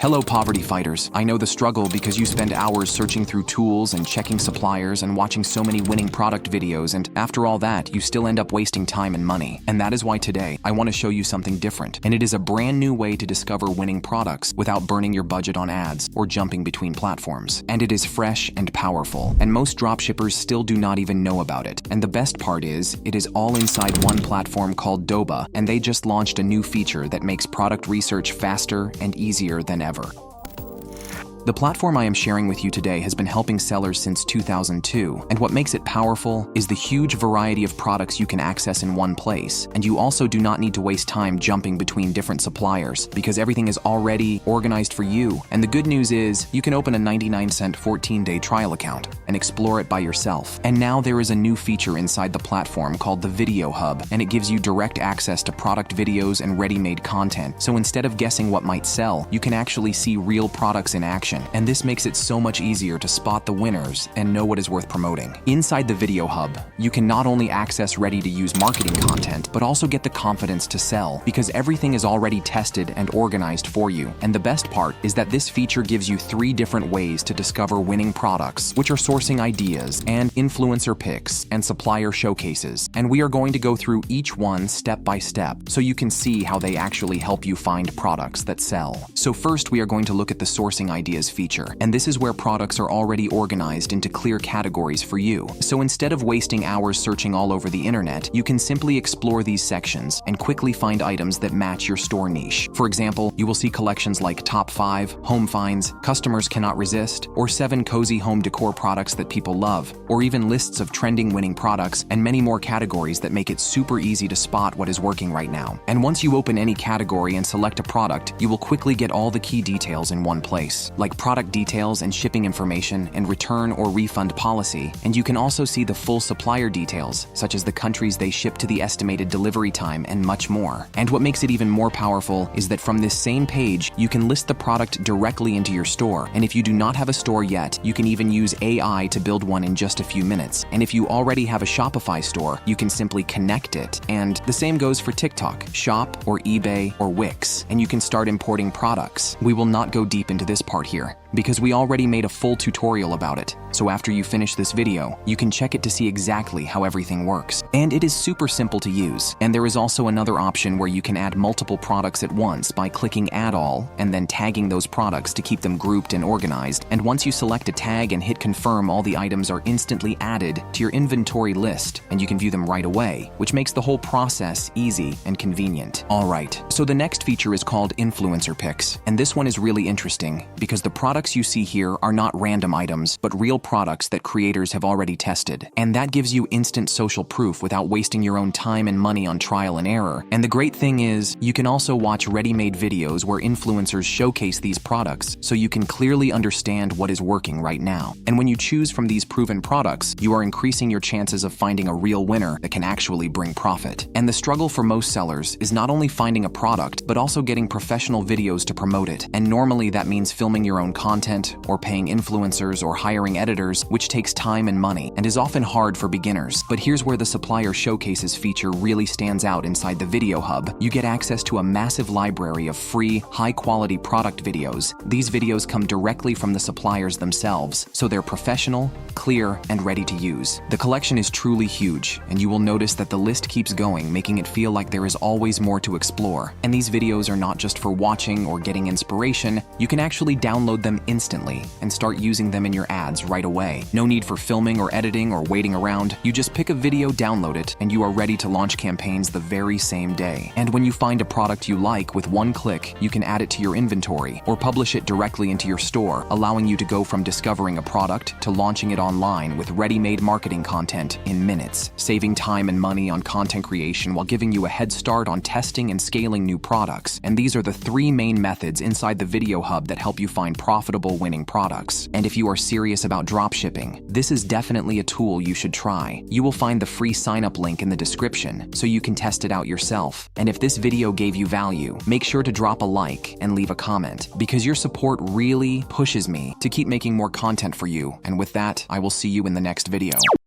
Hello poverty fighters, I know the struggle because you spend hours searching through tools and checking suppliers and watching so many winning product videos, and after all that, you still end up wasting time and money. And that is why today, I want to show you something different, and it is a brand new way to discover winning products without burning your budget on ads or jumping between platforms. And it is fresh and powerful, and most dropshippers still do not even know about it. And the best part is, it is all inside one platform called Doba, and they just launched a new feature that makes product research faster and easier than ever. The platform I am sharing with you today has been helping sellers since 2002, and what makes it powerful is the huge variety of products you can access in one place, and you also do not need to waste time jumping between different suppliers because everything is already organized for you. And the good news is, you can open a 99-cent 14-day trial account and explore it by yourself. And now there is a new feature inside the platform called the Video Hub, and it gives you direct access to product videos and ready-made content. So instead of guessing what might sell, you can actually see real products in action. And this makes it so much easier to spot the winners and know what is worth promoting. Inside the Video Hub, you can not only access ready-to-use marketing content, but also get the confidence to sell because everything is already tested and organized for you. And the best part is that this feature gives you 3 different ways to discover winning products, which are sourcing ideas and influencer picks and supplier showcases. And we are going to go through each one step by step so you can see how they actually help you find products that sell. So first, we are going to look at the sourcing ideas feature, and this is where products are already organized into clear categories for you. So instead of wasting hours searching all over the internet, you can simply explore these sections and quickly find items that match your store niche. For example, you will see collections like Top 5, Home Finds, Customers Cannot Resist, or 7 cozy home decor products that people love, or even lists of trending winning products and many more categories that make it super easy to spot what is working right now. And once you open any category and select a product, you will quickly get all the key details in one place, like product details and shipping information and return or refund policy. And you can also see the full supplier details, such as the countries they ship to, the estimated delivery time, and much more. And what makes it even more powerful is that from this same page, you can list the product directly into your store. And if you do not have a store yet, you can even use AI to build one in just a few minutes. And if you already have a Shopify store, you can simply connect it. And the same goes for TikTok, Shop, or eBay, or Wix. And you can start importing products. We will not go deep into this part here, because we already made a full tutorial about it. So after you finish this video, you can check it to see exactly how everything works. And it is super simple to use. And there is also another option where you can add multiple products at once by clicking Add All and then tagging those products to keep them grouped and organized. And once you select a tag and hit confirm, all the items are instantly added to your inventory list and you can view them right away, which makes the whole process easy and convenient. Alright, so the next feature is called Influencer Picks. And this one is really interesting because the products you see here are not random items, but real products that creators have already tested. And that gives you instant social proof without wasting your own time and money on trial and error. And the great thing is, you can also watch ready-made videos where influencers showcase these products so you can clearly understand what is working right now. And when you choose from these proven products, you are increasing your chances of finding a real winner that can actually bring profit. And the struggle for most sellers is not only finding a product, but also getting professional videos to promote it. And normally that means filming your own content, or paying influencers, or hiring editors, which takes time and money and is often hard for beginners. But here's where the Supplier Showcases feature really stands out inside the Video Hub. You get access to a massive library of free, high-quality product videos. These videos come directly from the suppliers themselves, so they're professional, clear, and ready to use. The collection is truly huge, and you will notice that the list keeps going, making it feel like there is always more to explore. And these videos are not just for watching or getting inspiration. You can actually download them instantly and start using them in your ads right away. No need for filming or editing or waiting around. You just pick a video, download it, and you are ready to launch campaigns the very same day. And when you find a product you like, with one click, you can add it to your inventory or publish it directly into your store, allowing you to go from discovering a product to launching it online with ready-made marketing content in minutes, saving time and money on content creation while giving you a head start on testing and scaling new products. And these are the 3 main methods inside the Video Hub that help you find profitable winning products. And if you are serious about dropshipping, this is definitely a tool you should try. You will find the free sign-up link in the description so you can test it out yourself. And if this video gave you value, make sure to drop a like and leave a comment, because your support really pushes me to keep making more content for you. And with that, I will see you in the next video.